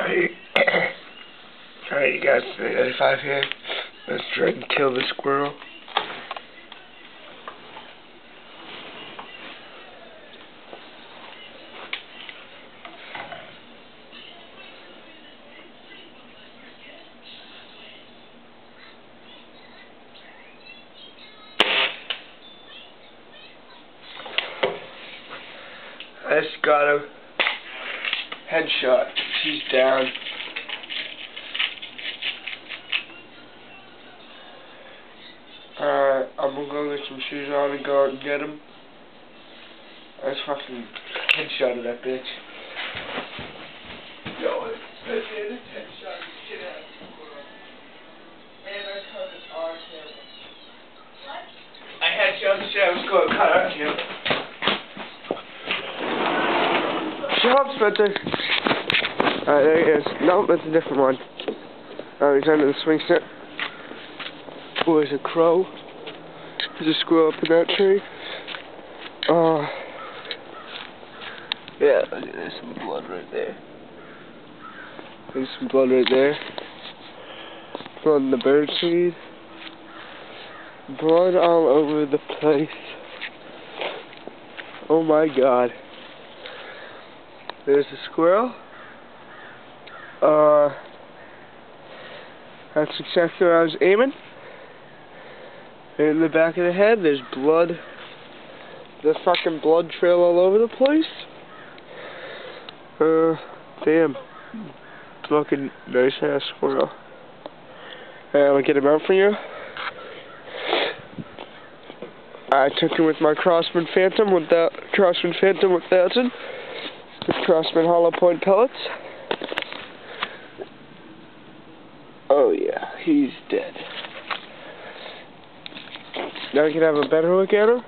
Alright, you guys, 395 here. Let's try and kill the squirrel. I just got a headshot. She's down. I'm gonna go get some shoes on and go out and get him. I just fucking headshotted that bitch. Yo, it's headshot shit out of the squirrel. And I cut his arm camera. What? I headshot the shit out of the squirrel, cut our camera. Shut up, Spencer. Alright, there he is. No, that's a different one. Alright, he's under the swing set. Oh, there's a crow. There's a squirrel up in that tree. Yeah, look at there's some blood right there. There's some blood right there. Blood in the bird seed. Blood all over the place. Oh my god. There's a squirrel. That's exactly where I was aiming. In the back of the head, there's blood. The fucking blood trail all over the place. Damn. Fucking nice ass squirrel. I'll get him out for you. I took him with my Crossman Phantom with that Crossman Phantom with 1000. With Crossman hollow point pellets. Oh yeah, he's dead. Now we can have a better look at him.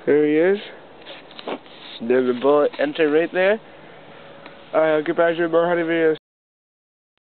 There he is. There's a bullet enter right there. Alright, I'll get back to you with more hunting videos.